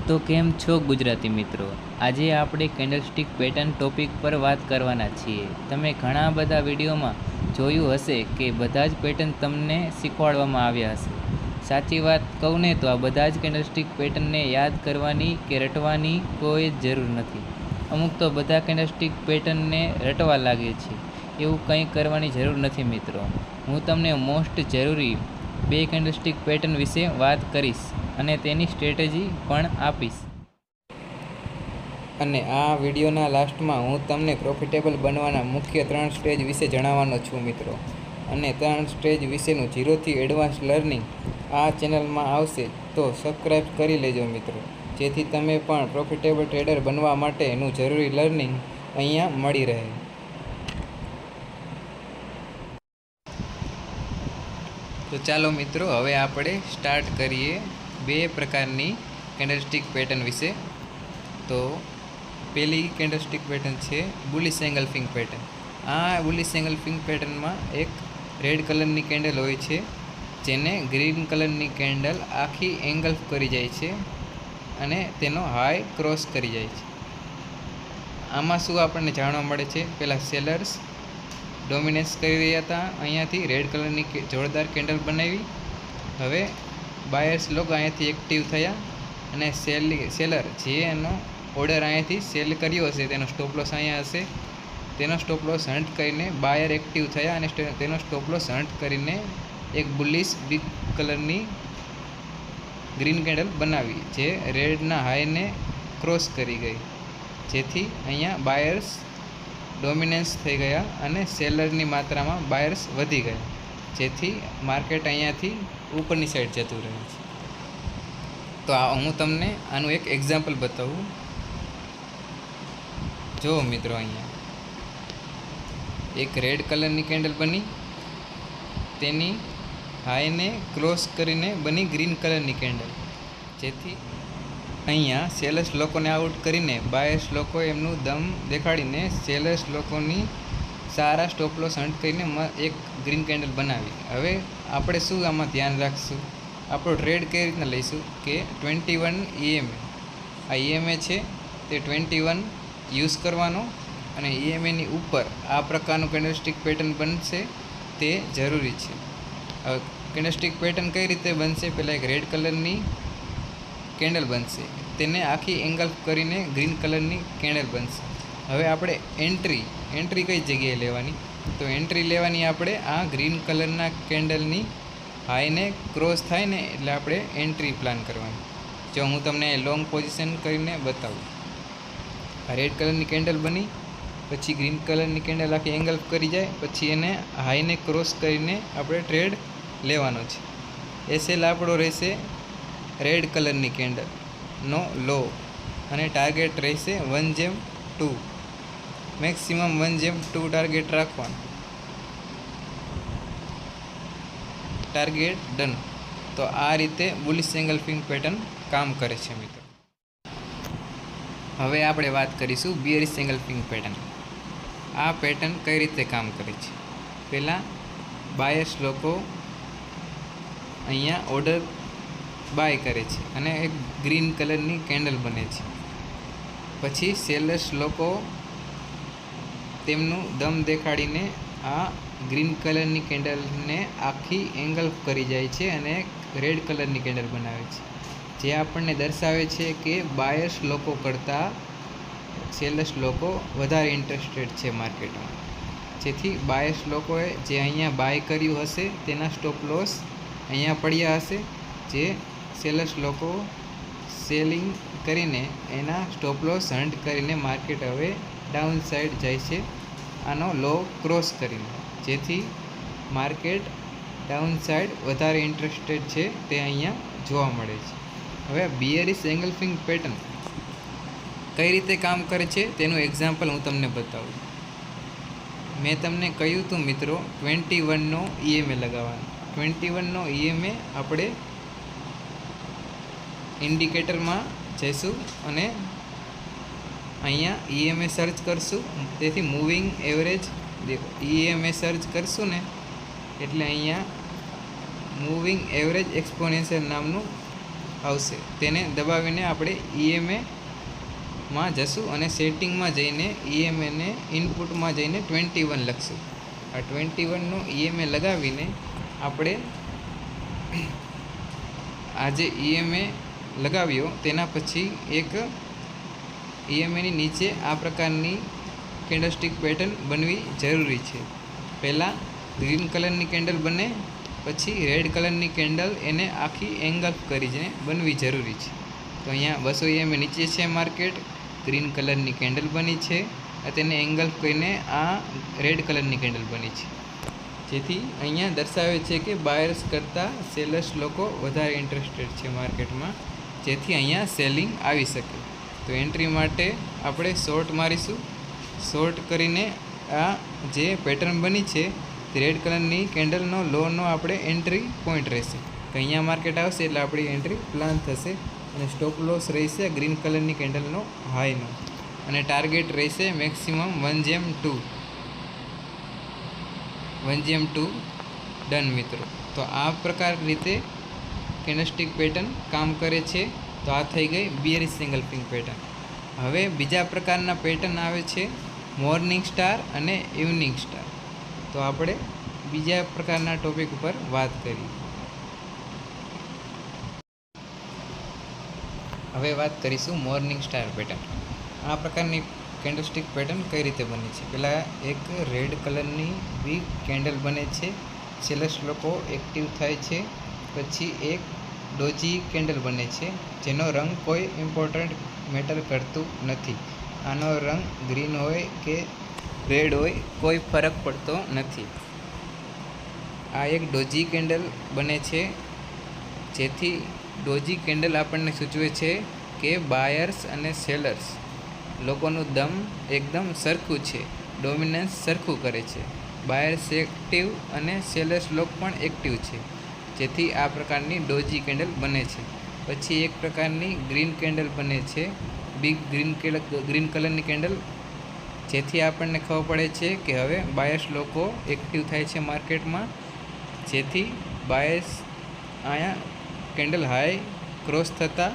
તો કેમ છો ગુજરાતી મિત્રો? આજે આપણે કેન્ડલસ્ટિક પેટર્ન ટોપિક પર વાત કરવાના છીએ. તમે ઘણા બધા વિડીયોમાં જોયું હશે કે બધા જ પેટર્ન તમને શીખવાડવામાં આવ્યા હશે. સાચી વાત કહું ને તો આ બધા જ કેન્ડલસ્ટિક પેટર્નને યાદ કરવાની કે રટવાની કોઈ જ જરૂર નથી. અમુક તો બધા કેન્ડલસ્ટિક પેટર્નને રટવા લાગે છે. એવું કંઈ કરવાની જરૂર નથી મિત્રો. હું તમને મોસ્ટ જરૂરી 2 કેન્ડલસ્ટિક પેટર્ન વિશે વાત કરીશ અને તેની સ્ટ્રેટેજી પણ આપીશ. અને આ વિડીયોના લાસ્ટમાં હું તમને પ્રોફિટેબલ બનવાના મુખ્ય 3 સ્ટેજ વિશે જણાવવાનો છું મિત્રો. અને 3 સ્ટેજ વિશેનું 0 થી એડવાન્સ લર્નિંગ આ ચેનલમાં આવશે તો સબસ્ક્રાઈબ કરી લેજો મિત્રો, જેથી તમે પણ પ્રોફિટેબલ ટ્રેડર બનવા માટેનું જરૂરી લર્નિંગ અહીંયા મળી રહે. તો ચાલો મિત્રો, હવે આપણે સ્ટાર્ટ કરીએ 2 પ્રકારની કેન્ડલસ્ટિક પેટર્ન વિશે. તો પહેલી કેન્ડલસ્ટિક પેટર્ન છે બુલિશ એંગલ્ફિંગ પેટર્ન. આ બુલિશ એંગલ્ફિંગ પેટર્નમાં એક રેડ કલરની કેન્ડલ હોય છે, જેને ગ્રીન કલરની કેન્ડલ આખી એંગલ્ફ કરી જાય છે અને તેનો હાઈ ક્રોસ કરી જાય છે. આમાં શું આપણને જાણવા મળે છે? પહેલાં સેલર્સ ડોમિનેન્સ કરી રહ્યા હતા, અહીંયાથી રેડ કલરની જોરદાર કેન્ડલ બનાવી. હવે બાયર્સ લોકો અહીંયાથી એક્ટિવ થયા અને સેલર જે એનો ઓર્ડર અહીંયાથી સેલ કર્યો હશે તેનો સ્ટોપ લોસ અહીંયા હશે, તેનો સ્ટોપ લોસ હન્ટ કરીને બાયર એક્ટિવ થયા અને તેનો સ્ટોપ લોસ હન્ટ કરીને એક બુલિશ બિગ કલરની ગ્રીન કેન્ડલ બનાવી, જે રેડના હાઈને ક્રોસ કરી ગઈ, જેથી અહીંયા બાયર્સ ડોમિનેન્સ થઈ ગયા અને સેલરની માત્રામાં બાયર્સ વધી ગયા, જેથી માર્કેટ અહીંયાથી ઉપરની સાઈડ જતું રહે છે. તો હું તમને આનું એક એક્ઝામ્પલ બતાવું. જો મિત્રો, અહીંયા એક રેડ કલરની કેન્ડલ બની, તેની હાઈને ક્રોસ કરીને બની ગ્રીન કલરની કેન્ડલ, જેથી અહીંયા સેલર્સ લોકોને આઉટ કરીને બાયર્સ લોકો એમનું દમ દેખાડીને સેલર્સ લોકોની સારા સ્ટોપ લોસ હન્ટ કરીને એક ગ્રીન કેન્ડલ બનાવી. હવે આપણે શું આમાં ધ્યાન રાખશું? આપણો ટ્રેડ કઈ રીતના લઈશું કે 21 EMA, આ EMA છે તે 21 યુઝ કરવાનો અને EMAની ઉપર આ પ્રકારનું કેન્ડલસ્ટિક પેટર્ન બનશે તે જરૂરી છે. હવે કેન્ડલસ્ટિક પેટર્ન કઈ રીતે બનશે? પહેલાં એક રેડ કલરની કેન્ડલ બનશે, તેને આખી એંગલ્ફ કરીને ગ્રીન કલરની કેન્ડલ બનશે. હવે આપણે એન્ટ્રી કઈ જગ્યાએ લેવાની? તો એન્ટ્રી લેવાની આપણે આ ગ્રીન કલરના કેન્ડલની હાઈને ક્રોસ થાય ને એટલે આપણે એન્ટ્રી પ્લાન કરવાની. જો હું તમને લોંગ પોઝિશન કરીને બતાવું. આ રેડ કલરની કેન્ડલ બની, પછી ગ્રીન કલરની કેન્ડલ આખી એંગલ્ફ કરી જાય, પછી એને હાઈને ક્રોસ કરીને આપણે ટ્રેડ લેવાનો છે. એસએલ આપણો રહેશે રેડ કલરની કેન્ડલનો લો અને ટાર્ગેટ રહેશે 1/2, મેક્સિમમ 1/2 ટાર્ગેટ રાખવાનું. Target done. તો આ રીતે બુલિશ એંગલ્ફિંગ પેટર્ન કામ કરે છે મિત્રો. હવે આપણે વાત કરીશું બિયરિશ એંગલ્ફિંગ પેટર્ન. આ પેટર્ન કઈ રીતે કામ કરે છે? પહેલાં બાયર્સ લોકો અહીંયા ઓર્ડર બાય કરે છે અને એક ગ્રીન કલરની કેન્ડલ બને છે. પછી સેલર્સ લોકો તેમનું દમ દેખાડીને આ ગ્રીન કલરની કેન્ડલને આખી એંગલ્ફ કરી જાય છે અને રેડ કલરની કેન્ડલ બનાવે છે, જે આપણને દર્શાવે છે કે બાયર્સ લોકો કરતાં સેલર્સ લોકો વધારે ઇન્ટરેસ્ટેડ છે માર્કેટમાં, જેથી બાયર્સ લોકોએ જે અહીંયા બાય કર્યું હશે તેના સ્ટોપ લોસ અહીંયા પડ્યા હશે, જે સેલર્સ લોકો સેલિંગ કરીને એના સ્ટોપ લોસ હન્ટ કરીને માર્કેટ હવે ડાઉન સાઈડ જાય છે આનો લો ક્રોસ કરીને, જેથી માર્કેટ ડાઉન સાઈડ વધારે ઇન્ટરેસ્ટેડ છે તે અહીંયા જોવા મળે છે. હવે બિયરિશ એંગલ્ફિંગ પેટર્ન કઈ રીતે કામ કરે છે તેનું એક્ઝામ્પલ હું તમને બતાવું. મેં તમને કહ્યું હતું મિત્રો 21નો EMA લગાવવાનો. 21નો EMA આપણે ઇન્ડિકેટરમાં જઈશું અને અહીંયા EMA સર્ચ કરશું. તેથી મૂવિંગ એવરેજ EMA સર્ચ કરશું ને એટલે અહીંયા મૂવિંગ એવરેજ એક્સપોનેન્શિયલ નામનું આવશે, તેને દબાવીને આપણે EMA માં જશું અને સેટિંગમાં જઈને EMAને ઇનપુટમાં જઈને 21 લખશું. આ 21નો EMA લગાવીને આપણે આ જે EMA લગાવ્યો તેના પછી એક EMAની નીચે આ પ્રકારની કેન્ડલસ્ટિક પેટર્ન બનવી જરૂરી છે. પહેલાં ગ્રીન કલરની કેન્ડલ બને, પછી રેડ કલરની કેન્ડલ એને આખી એંગલ કરીને બનવી જરૂરી છે. તો અહીંયા 200 EMA નીચે છે માર્કેટ, ગ્રીન કલરની કેન્ડલ બની છે, તેને એંગલ કરીને આ રેડ કલરની કેન્ડલ બની છે. જેથી અહીંયા દર્શાવે છે કે બાયર્સ કરતાં સેલર્સ લોકો વધારે ઇન્ટરેસ્ટેડ છે માર્કેટમાં, જેથી અહીંયા સેલિંગ આવી શકે. તો એન્ટ્રી માટે આપણે શોર્ટ મારીશું. શોર્ટ કરીને આ જે પેટર્ન બની છે તે રેડ કલરની કેન્ડલનો લોનો આપણે એન્ટ્રી પોઈન્ટ રહેશે. તો અહીંયા માર્કેટ આવશે એટલે આપણી એન્ટ્રી પ્લાન થશે અને સ્ટોપ લોસ રહેશે ગ્રીન કલરની કેન્ડલનો હાઈનો અને ટાર્ગેટ રહેશે મેક્સિમમ 1/2 ડન મિત્રો. તો આ પ્રકાર રીતે કેન્ડલસ્ટિક પેટર્ન કામ કરે છે. તો આ થઈ ગઈ બિયરિશ એંગલ્ફિંગ પેટર્ન. હવે બીજા પ્રકારના પેટર્ન આવે છે મોર્નિંગ સ્ટાર અને ઇવનિંગ સ્ટાર. તો આપણે બીજા પ્રકારના ટોપિક ઉપર વાત કરીએ. હવે વાત કરીશું મોર્નિંગ સ્ટાર પેટર્ન. આ પ્રકારની કેન્ડલસ્ટિક પેટર્ન કઈ રીતે બને છે. પહેલાં એક રેડ કલરની બિગ કેન્ડલ બને છે, સેલર્સ લોકો એક્ટિવ થાય છે. પછી એક ડોજી કેન્ડલ બને છે જેનો રંગ કોઈ ઇમ્પોર્ટન્ટ મેટર કરતું નથી. આનો રંગ ગ્રીન હોય કે રેડ હોય કોઈ ફરક પડતો નથી. આ એક ડોજી કેન્ડલ બને છે, જેથી ડોજી કેન્ડલ આપણને સૂચવે છે કે બાયર્સ અને સેલર્સ લોકોનું દમ એકદમ સરખું છે, ડોમિનન્સ સરખું કરે છે. બાયર્સ એક્ટિવ અને સેલર્સ લોકો પણ એક્ટિવ છે, જેથી આ પ્રકારની ડોજી કેન્ડલ બને છે. પછી એક પ્રકારની ગ્રીન કેન્ડલ બને છે, બિગ ગ્રીન કલરની કેન્ડલ, જેથી આપણને ખબર પડે છે કે હવે બાયર્સ લોકો એક્ટિવ થાય છે માર્કેટમાં, જેથી બાયર્સ અહીંયા કેન્ડલ હાઈ ક્રોસ થતાં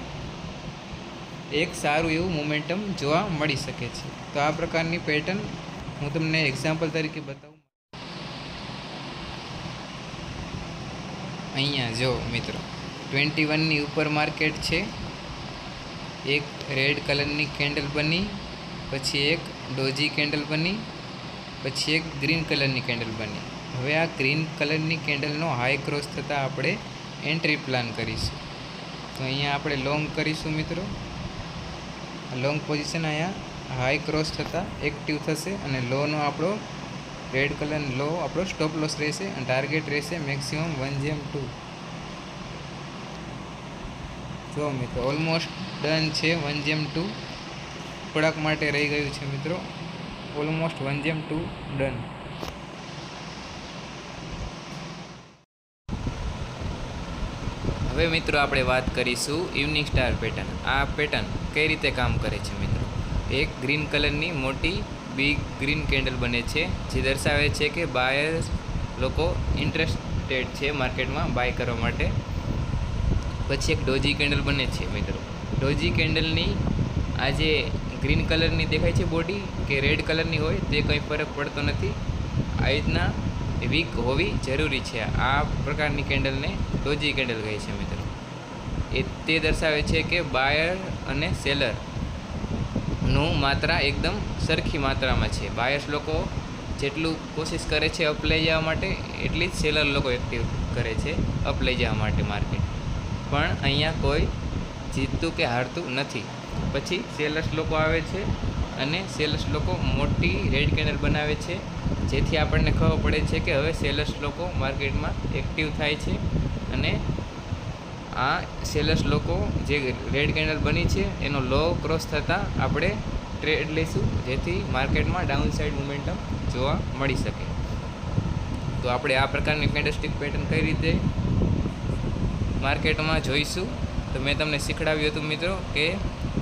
એક સારું એવું મોમેન્ટમ જોવા મળી શકે છે. તો આ પ્રકારની પેટર્ન હું તમને એક્ઝામ્પલ તરીકે બતાવું. અહીંયા જો મિત્રો 21ની ઉપર માર્કેટ છે, એક રેડ કલરની કેન્ડલ બની, પછી એક ડોજી કેન્ડલ બની, પછી એક ગ્રીન કલરની કેન્ડલ બની. હવે આ ગ્રીન કલરની કેન્ડલનો હાઈ ક્રોસ થતાં આપણે એન્ટ્રી પ્લાન કરીશું. તો અહીંયા આપણે લોંગ કરીશું મિત્રો. લોંગ પોઝિશન અહીંયા હાઈ ક્રોસ થતાં એક્ટિવ થશે અને લોનો આપણો રેડ કલરનો લો આપણો સ્ટોપ લોસ રહેશે અને ટાર્ગેટ રહેશે મેક્સિમમ 1/2. જો મિત્રો ઓલમોસ્ટ ડન છે. 1/2 થોડાક માટે રહી ગયું છે મિત્રો. Almost 1/2 done. હવે મિત્રો આપણે વાત કરીશું ઇવનિંગ સ્ટાર પેટર્ન. આ પેટર્ન કઈ રીતે કામ કરે છે મિત્રો. એક ગ્રીન કલરની મોટી બિગ ગ્રીન કેન્ડલ બને છે, જે દર્શાવે છે કે બાયર્સ લોકો ઇન્ટરેસ્ટેડ છે માર્કેટમાં બાય કરવા માટે. પછી એક ડોજી કેન્ડલ બને છે મિત્રો. ડોજી કેન્ડલની આ જે ગ્રીન કલરની દેખાય છે બોડી કે રેડ કલરની હોય તે કંઈ ફરક પડતો નથી. આ રીતના વીક હોવી જરૂરી છે. આ પ્રકારની કેન્ડલને ડોજી કેન્ડલ કહે છે મિત્રો. તે દર્શાવે છે કે બાયર અને સેલરનું માત્રા એકદમ સરખી માત્રામાં છે. બાયર્સ લોકો જેટલું કોશિશ કરે છે અપ લઈ જવા માટે, એટલી જ સેલર લોકો એક્ટિવ કરે છે અપ લઈ જવા માટે માર્કેટ. પણ અહીંયા કોઈ જીતતું કે હારતું નથી. પછી સેલર્સ લોકો આવે છે અને સેલર્સ લોકો મોટી રેડ કેન્ડલ બનાવે છે, જેથી આપણને ખબર પડે છે કે હવે સેલર્સ લોકો માર્કેટમાં એક્ટિવ થાય છે. અને આ સેલર્સ લોકો જે રેડ કેન્ડલ બની છે એનો લો ક્રોસ થતાં આપણે ટ્રેડ લઈશું, જેથી માર્કેટમાં ડાઉન સાઇડ મોમેન્ટમ જોવા મળી શકે. તો આપણે આ પ્રકારની કેન્ડલસ્ટિક પેટર્ન કઈ રીતે માર્કેટમાં જોઈશું. તો મેં તમને શીખડાવ્યું હતું મિત્રો કે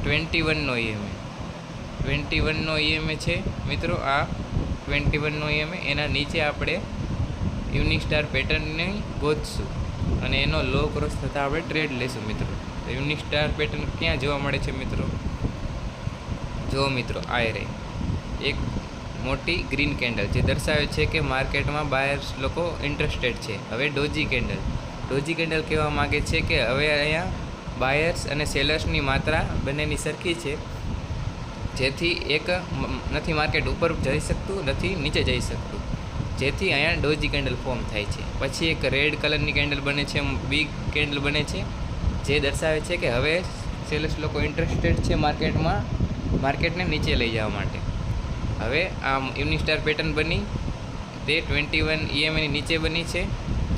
21નો EMA 21નો EMA છે મિત્રો. આ 21નો EMA એના નીચે આપણે ઇવનિંગ સ્ટાર પેટર્નને ગોતશું અને એનો લો ક્રોસ થતાં આપણે ટ્રેડ લઈશું મિત્રો. ઇવનિંગ સ્ટાર પેટર્ન ક્યાં જોવા મળે છે મિત્રો? જો મિત્રો, આ રહી એક મોટી ગ્રીન કેન્ડલ જે દર્શાવે છે કે માર્કેટમાં બાયર્સ લોકો ઇન્ટરેસ્ટેડ છે. હવે ડોજી કેન્ડલ કહેવા માગે છે કે હવે અહીંયા બાયર્સ અને સેલર્સની માત્રા બંનેની સરખી છે, જેથી એક નથી માર્કેટ ઉપર જઈ શકતું, નથી નીચે જઈ શકતું, જેથી અહીંયા ડોજી કેન્ડલ ફોર્મ થાય છે. પછી એક રેડ કલરની કેન્ડલ બને છે, બિગ કેન્ડલ બને છે, જે દર્શાવે છે કે હવે સેલર્સ લોકો ઇન્ટરેસ્ટેડ છે માર્કેટને નીચે લઈ જવા માટે. હવે આ ઇવનિંગ સ્ટાર પેટર્ન બની તે 21 EMAની નીચે બની છે,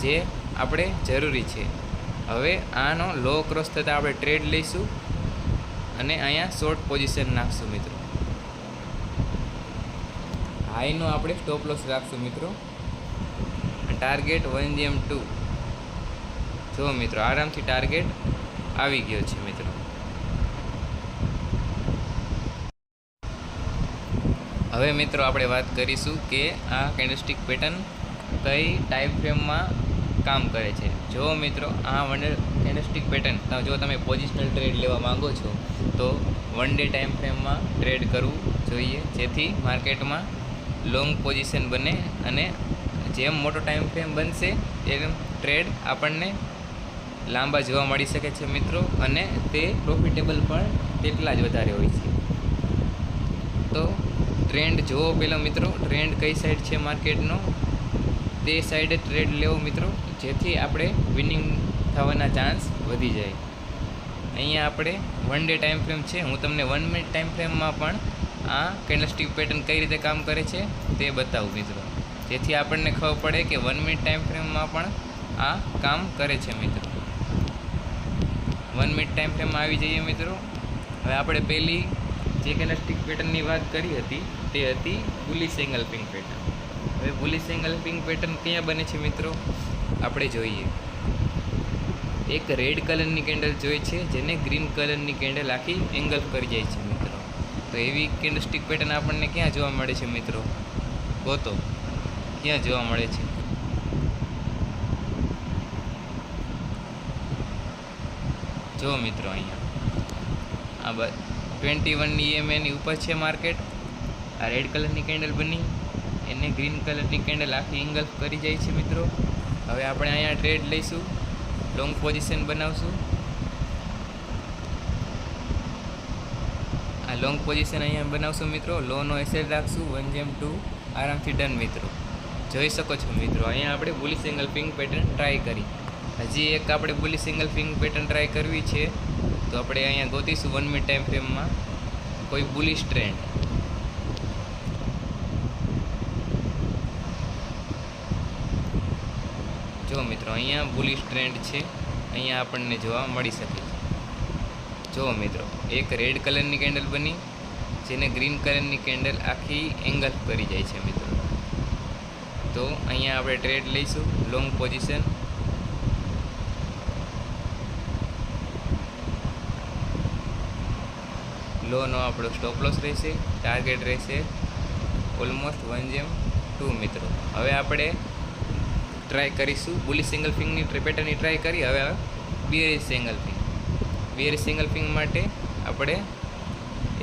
જે આપણે જરૂરી છે. હવે આનો લો ક્રોસ થતાં આપણે ટ્રેડ લઈશું અને અહીંયા શોર્ટ પોઝિશન નાખશું મિત્રો. હાઈનો આપણે સ્ટોપ લોસ રાખશું મિત્રો. Target 1GM2. જો મિત્રો, આરામથી ટાર્ગેટ આવી ગયો છે મિત્રો. હવે મિત્રો આપણે વાત કરીશું કે આ કેન્ડલસ્ટિક પેટર્ન કઈ ટાઈમ ફ્રેમમાં કામ કરે છે. જો મિત્રો, આ કેન્ડલસ્ટિક પેટર્ન જો તમે પોઝિશનલ ટ્રેડ લેવા માંગો છો તો 1 ડે ટાઈમ ફ્રેમમાં ટ્રેડ કરવું જોઈએ, જેથી માર્કેટમાં લોંગ પોઝિશન બને અને જેમ મોટો ટાઈમ ફ્રેમ બનશે તેમ ટ્રેડ આપણને લાંબા જોવા મળી શકે છે મિત્રો, અને તે પ્રોફિટેબલ પણ તેટલા જ વધારે હોય છે. તો ટ્રેન્ડ જુઓ પહેલાં મિત્રો, ટ્રેન્ડ કઈ સાઈડ છે માર્કેટનો તે સાઈડે ટ્રેડ લેવો મિત્રો, જેથી આપણે વિનિંગ થવાના ચાન્સ વધી જાય. અહીંયા આપણે 1 ડે ટાઈમ ફ્રેમ છે, હું તમને 1 મિનિટ ટાઈમ ફ્રેમમાં પણ આ કેન્ડલસ્ટિક પેટર્ન કઈ રીતે કામ કરે છે તે બતાવું મિત્રો, જેથી આપણને ખબર પડે કે 1 મિનિટ ટાઈમ ફ્રેમમાં પણ આ કામ કરે છે મિત્રો. 1 મિનિટ ટાઈમ ફ્રેમમાં આવી જઈએ મિત્રો. હવે આપણે પહેલી જે કેન્ડલસ્ટિક પેટર્નની વાત કરી હતી તે હતી બુલિશ એંગલ્ફિંગ પેટર્ન. હવે બુલિશ એંગલ્ફિંગ પેટર્ન ક્યાં બને છે મિત્રો? આપણે જોઈએ. એક રેડ કલરની કેન્ડલ જોઈ છે, જેને ગ્રીન કલરની કેન્ડલ આખી એંગલ્ફ કરી જાય છે મિત્રો. તો એવી કેન્ડલસ્ટિક પેટર્ન આપણને ક્યાં જોવા મળે છે મિત્રો? ગોતો, ક્યાં જોવા મળે છે? જો મિત્રો, અહીંયા આ 21 EMAની ઉપર છે માર્કેટ. આ રેડ કલરની કેન્ડલ બની, એને ગ્રીન કલરની કેન્ડલ આખી એંગલ્ફ કરી જાય છે મિત્રો. હવે આપણે અહીંયા ટ્રેડ લઈશું, લોંગ પોઝિશન બનાવશું. આ લોંગ પોઝિશન અહીંયા બનાવશું મિત્રો. લોનો એસેલ રાખશું 1GM2, આરામથી ડન મિત્રો. જોઈ શકો છો મિત્રો, અહીંયા આપણે બુલિશ એંગલ્ફિંગ પેટર્ન ટ્રાય કરી. હજી એક આપણે બુલિશ એંગલ્ફિંગ પેટર્ન ટ્રાય કરવી છે, તો આપણે અહીંયા ગોતીશું 1 મિનિટ ટાઈમ ફ્રેમમાં કોઈ બુલિશ ટ્રેન્ડ. જો મિત્રો, અહીંયા બુલિશ ટ્રેન્ડ છે, અહીંયા આપણને જોવા મળી શકે છે. જો મિત્રો, એક રેડ કલરની કેન્ડલ બની, જેને ગ્રીન કલરની કેન્ડલ આખી એંગલ્ફ કરી જાય છે મિત્રો. તો અહીંયા આપણે ટ્રેડ લઈશું, લોંગ પોઝિશન. લોનો આપણો સ્ટોપ લોસ રહેશે, ટાર્ગેટ રહેશે ઓલમોસ્ટ 1GM2 મિત્રો. હવે આપણે ટ્રાય કરીશું બુલિશ એંગલ્ફિંગની પેટર્નની ટ્રાય કરી. હવે બિયરિશ એંગલ્ફિંગ માટે આપણે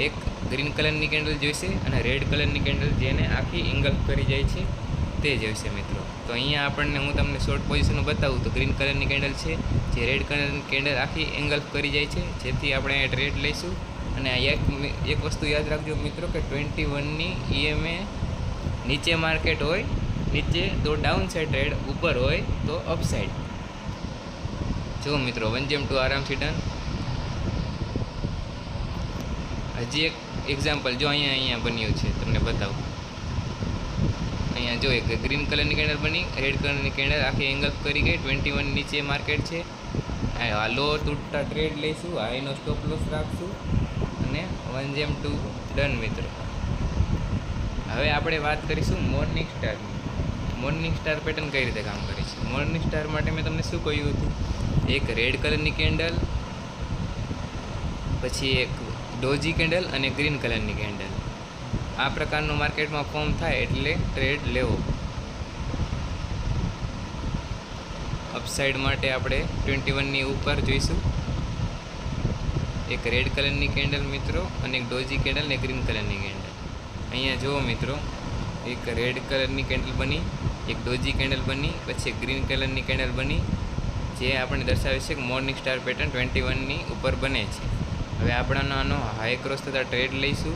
એક ગ્રીન કલરની કેન્ડલ જોઈશે અને રેડ કલરની કેન્ડલ જેને આખી એંગલ્ફ કરી જાય છે તે જોઈશે મિત્રો. તો અહીંયા આપણને હું તમને શોર્ટ પોઝિશન બતાવું તો ગ્રીન કલરની કેન્ડલ છે, જે રેડ કલરની કેન્ડલ આખી એંગલ્ફ કરી જાય છે, જેથી આપણે અહીંયા ટ્રેડ લઈશું. અને એક વસ્તુ યાદ રાખજો મિત્રો કે 21ની EMA નીચે માર્કેટ હોય નીચે તો ડાઉન સાઈડ ટ્રેડ, ઉપર હોય તો અપ સાઈડ. જો મિત્રો, 1GM2 આરામથી ડન. હજી એક એક્ઝામ્પલ જો અહીંયા બન્યું છે, તમને બતાવું. અહીંયા જો એક ગ્રીન કલરની કેન્ડલ બની, રેડ કલરની કેન્ડલ આખી એંગલ્ફ કરી ગઈ. 21 નીચે માર્કેટ છે. આ લો તૂટતા ટ્રેડ લઈશું, હાઈનો સ્ટોપ લોસ રાખશું અને 1GM2 ડન મિત્રો. હવે આપણે વાત કરીશું મોર્નિંગ સ્ટારની. મોર્નિંગ સ્ટાર પેટર્ન કઈ રીતે કામ કરે છે? મોર્નિંગ સ્ટાર માટે મેં તમને શું કહ્યું હતું? એક રેડ કલરની કેન્ડલ, પછી એક ડોજી કેન્ડલ અને ગ્રીન કલરની કેન્ડલ. આ પ્રકારનું માર્કેટમાં ફોર્મ થાય એટલે ટ્રેડ લેવો. અપસાઇડ માટે આપણે 21ની ઉપર જોઈશું એક રેડ કલરની કેન્ડલ મિત્રો અને એક ડોજી કેન્ડલ ને ગ્રીન કલરની કેન્ડલ. અહીંયા જુઓ મિત્રો, એક રેડ કલરની કેન્ડલ બની, એક ડોજી કેન્ડલ બની, પછી એક ગ્રીન કલરની કેન્ડલ બની, જે આપણને દર્શાવે છે કે મોર્નિંગ સ્ટાર પેટર્ન 21ની ઉપર બને છે. હવે આપણે આનો હાઈ ક્રોસ થતાં ટ્રેડ લઈશું,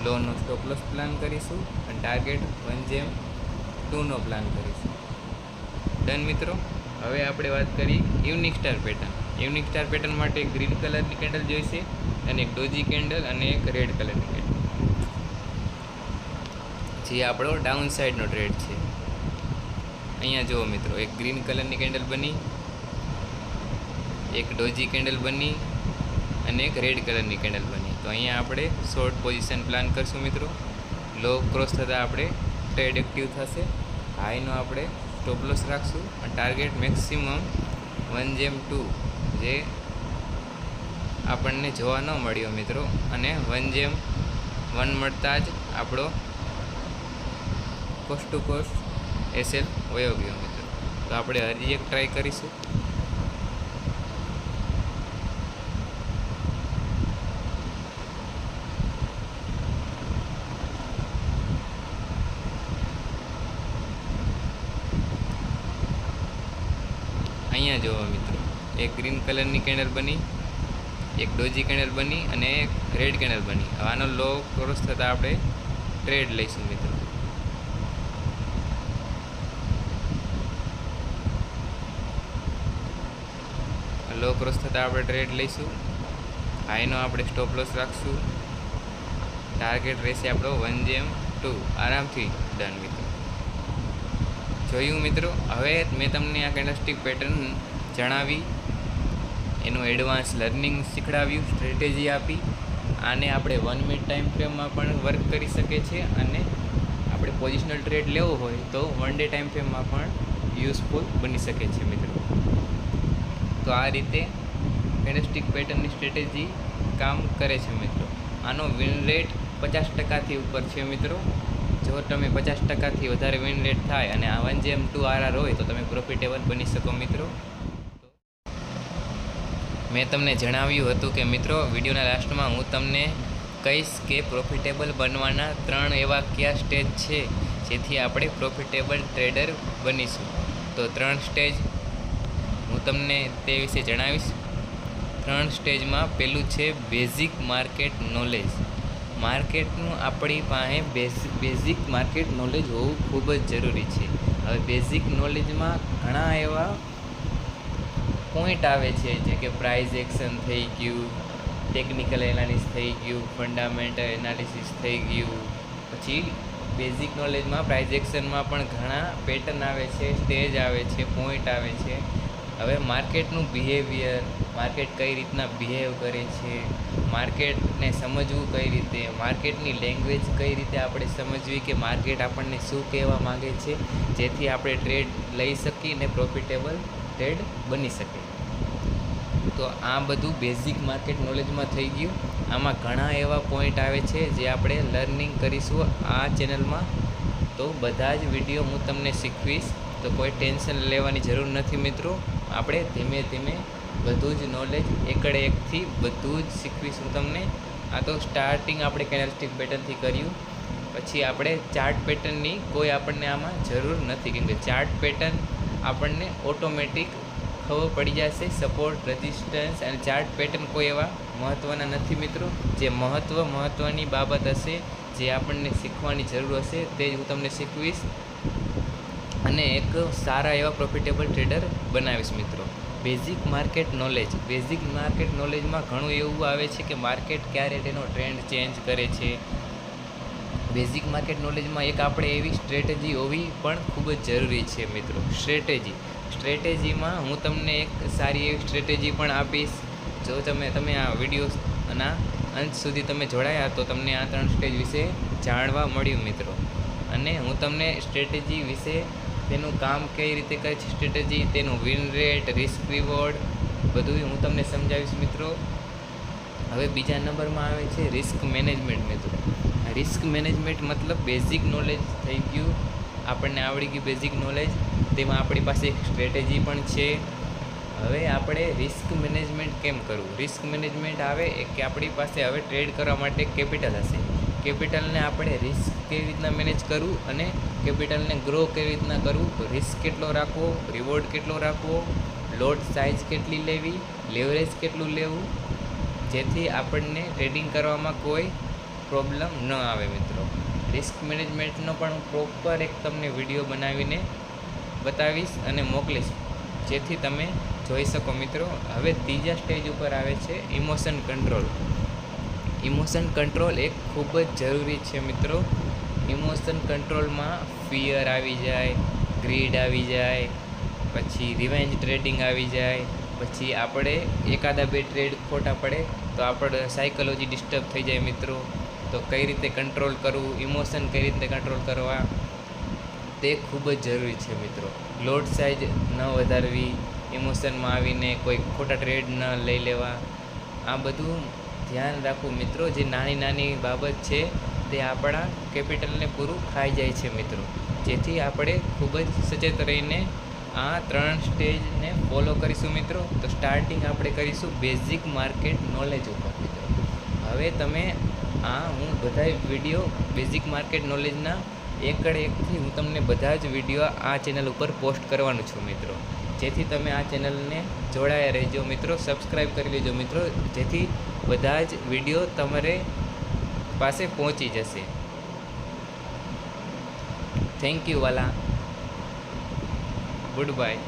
લોનો સ્ટોપ લોસ પ્લાન કરીશું અને ટાર્ગેટ 1/2નો પ્લાન કરીશું. ડન મિત્રો. હવે આપણે વાત કરી evening star pattern. Evening star pattern માટે એક ગ્રીન કલરની કેન્ડલ જોઈશે અને એક ડોજી કેન્ડલ અને એક રેડ કલરની કેન્ડલ, જે આપણો ડાઉન સાઈડનો ટ્રેડ છે. અહીંયા જુઓ મિત્રો, એક ગ્રીન કલરની કેન્ડલ બની, એક ડોજી કેન્ડલ બની અને એક રેડ કલરની કેન્ડલ બની. તો અહીંયા આપણે શોર્ટ પોઝિશન પ્લાન કરશું મિત્રો. લો ક્રોસ થતાં આપણે ટ્રેડ એક્ટિવ થશે. હાઈનો આપણે સ્ટોપ લોસ રાખશું અને ટાર્ગેટ મેક્સિમમ 1/2, જે આપણને જોવા ન મળ્યો મિત્રો, અને 1/1 મળતા જ આપણો કોસ્ટ ટુ કોસ્ટ એસએલ વયો ગયો મિત્રો. તો આપણે હજી એક ટ્રાય કરીશું. અહીંયા જુઓ મિત્રો, એક ગ્રીન કલરની કેન્ડલ બની, એક ડોજી કેન્ડલ બની અને એક રેડ કેન્ડલ બની. હવે આનો લો ક્રોસ થતાં આપણે ટ્રેડ લઈશું મિત્રો. લો ક્રોસ થતાં આપણે ટ્રેડ લઈશું. હાઈનો આપણે સ્ટોપ લોસ રાખશું. ટાર્ગેટ રહેશે આપણો 1/2. આરામથી ડન મિત્રો. જોયું મિત્રો. હવે મેં તમને આ કેન્ડલસ્ટિક પેટર્ન જણાવી, એનું એડવાન્સ લર્નિંગ શીખડાવ્યું, સ્ટ્રેટેજી આપી. આને આપણે 1 મિનિટ ટાઈમ ફ્રેમમાં પણ વર્ક કરી શકે છે અને આપણે પોઝિશનલ ટ્રેડ લેવો હોય તો 1 ડે ટાઈમ ફ્રેમમાં પણ યુઝફુલ બની શકે છે મિત્રો. તો આ રીતે કેન્ડલસ્ટિક પેટર્નની સ્ટ્રેટેજી કામ કરે છે મિત્રો. આનો વિન રેટ 50%થી ઉપર છે મિત્રો. જો તમે 50%થી વધારે વિન રેટ થાય અને આ 1/2 RR હોય તો તમે પ્રોફિટેબલ બની શકો મિત્રો. મેં તમને જણાવ્યું હતું કે મિત્રો, વિડીયોના લાસ્ટમાં હું તમને કહીશ કે પ્રોફિટેબલ બનવાના 3 એવા કયા સ્ટેજ છે જેથી આપણે પ્રોફિટેબલ ટ્રેડર બનીશું. તો 3 સ્ટેજ હું તમને તે વિશે જણાવીશ. 3 સ્ટેજમાં પહેલું છે બેઝિક માર્કેટ નોલેજ. માર્કેટનું આપણી પાસે બેઝિક માર્કેટ નોલેજ હોવું ખૂબ જ જરૂરી છે. હવે બેઝિક નોલેજમાં ઘણા એવા પોઈન્ટ આવે છે, જે કે પ્રાઇસ એક્શન થઈ ગયું, ટેકનિકલ એનાલિસિસ થઈ ગયું, ફંડામેન્ટલ એનાલિસિસ થઈ ગયું. પછી બેઝિક નોલેજમાં પ્રાઇસ એક્શનમાં પણ ઘણા પેટર્ન આવે છે, સ્ટેજ આવે છે, પોઈન્ટ આવે છે. હવે માર્કેટનું બિહેવિયર, માર્કેટ કઈ રીતના બિહેવ કરે છે, માર્કેટને સમજવું કઈ રીતે, માર્કેટની લેંગ્વેજ કઈ રીતે આપણે સમજવી કે માર્કેટ આપણને શું કહેવા માગે છે, જેથી આપણે ટ્રેડ લઈ શકીએ અને પ્રોફિટેબલ ટ્રેડ બની શકે. તો આ બધું બેઝિક માર્કેટ નોલેજમાં થઈ ગયું. આમાં ઘણા એવા પોઈન્ટ આવે છે જે આપણે લર્નિંગ કરીશું આ ચેનલમાં. તો બધા જ વિડીયો હું તમને શીખવીશ, તો કોઈ ટેન્શન લેવાની જરૂર નથી મિત્રો. આપણે ધીમે ધીમે બધું જ નોલેજ એકડે એકથી બધું જ શીખવીશું તમને. આ તો સ્ટાર્ટિંગ આપણે કેન્ડલસ્ટિક પેટર્નથી કર્યું, પછી આપણે ચાર્ટ પેટર્નની કોઈ આપણને આમાં જરૂર નથી, કેમ કે ચાર્ટ પેટર્ન આપણને ઓટોમેટિક ખબર પડી જશે. સપોર્ટ, રેઝિસ્ટન્સ અને ચાર્ટ પેટર્ન કોઈ એવા મહત્ત્વના નથી મિત્રો. જે મહત્ત્વની બાબત હશે, જે આપણને શીખવાની જરૂર હશે, તે જ હું તમને શીખવીશ અને એક સારા એવા પ્રોફિટેબલ ટ્રેડર બનાવીશ મિત્રો. Basic market knowledge. Basic market નોલેજમાં ઘણું એવું આવે છે કે માર્કેટ ક્યારે તેનો ટ્રેન્ડ ચેન્જ કરે છે. બેઝિક માર્કેટ નોલેજમાં એક આપણે એવી સ્ટ્રેટેજી હોવી પણ ખૂબ જ જરૂરી છે મિત્રો. સ્ટ્રેટેજીમાં હું તમને એક સારી એવી સ્ટ્રેટેજી પણ આપીશ. જો તમે આ વિડીયોના અંત સુધી તમે જોડાયા તો તમને આ 3 સ્ટેજ વિશે જાણવા મળ્યું મિત્રો. અને હું તમને સ્ટ્રેટેજી વિશે, તેનું કામ કઈ રીતે કરે છે સ્ટ્રેટેજી, તેનું વિન રેટ, રિસ્ક રિવોર્ડ બધું હું તમને સમજાવીશ મિત્રો. હવે બીજા નંબરમાં આવે છે રિસ્ક મેનેજમેન્ટ મિત્રો. રિસ્ક મેનેજમેન્ટ મતલબ બેઝિક નોલેજ થઈ ગયું, આપણને આવડી ગયું બેઝિક નોલેજ. તેમાં આપણી પાસે એક સ્ટ્રેટેજી પણ છે, હવે આપણે રિસ્ક મેનેજમેન્ટ કેમ કરવું? રિસ્ક મેનેજમેન્ટ આવે કે આપણી પાસે હવે ટ્રેડ કરવા માટે કેપિટલ હશે. કેપિટલને આપણે રિસ્ક કેવી રીતના મેનેજ કરવું અને કેપિટલને ગ્રો કેવી રીતના કરવું, રિસ્ક કેટલો રાખવો, રિવોર્ડ કેટલો રાખવો, લોટ સાઇઝ કેટલી લેવી, લેવરેજ કેટલું લેવું, જેથી આપણને ટ્રેડિંગ કરવામાં કોઈ પ્રોબ્લેમ ન આવે મિત્રો. રિસ્ક મેનેજમેન્ટનો પણ પ્રોપર એક તમને વિડીયો બનાવીને બતાવીશ અને મોકલીશ, જેથી તમે જોઈ શકો મિત્રો. હવે ત્રીજા સ્ટેજ ઉપર આવે છે ઇમોશન કંટ્રોલ. ઇમોશન કંટ્રોલ એક ખૂબ જ જરૂરી છે મિત્રો. ઇમોશન કંટ્રોલમાં ફિયર આવી જાય, ગ્રીડ આવી જાય, પછી રિવેન્જ ટ્રેડિંગ આવી જાય, પછી આપણે એકાદા બે ટ્રેડ ખોટા પડે તો આપણે સાયકોલોજી ડિસ્ટર્બ થઈ જાય મિત્રો. તો કઈ રીતે કંટ્રોલ કરવું, ઇમોશન કઈ રીતે કંટ્રોલ કરવા, તે ખૂબ જ જરૂરી છે મિત્રો. લોટ સાઇઝ ન વધારવી, ઇમોશનમાં આવીને કોઈ ખોટા ટ્રેડ ન લઈ લેવા, આ બધું ધ્યાન રાખવું મિત્રો. જે નાની નાની બાબત છે તે આપણા કેપિટલને પૂરું ખાઈ જાય છે મિત્રો. જેથી આપણે ખૂબ જ સચેત રહીને આ 3 સ્ટેજને ફોલો કરીશું મિત્રો. તો સ્ટાર્ટિંગ આપણે કરીશું બેઝિક માર્કેટ નોલેજ ઉપર મિત્રો. હવે તમે હું બધા વિડીયો બેઝિક માર્કેટ નોલેજના એકથી હું તમને બધા જ વિડીયો આ ચેનલ ઉપર પોસ્ટ કરવાનું છું મિત્રો. જેથી તમે આ ચેનલને જોડાયા રહેજો મિત્રો, સબસ્ક્રાઈબ કરી લેજો મિત્રો, જેથી બધા જ વિડીયો તમારે પાસે પહોંચી જશે. થેન્ક યુ વાલા, ગુડ બાય.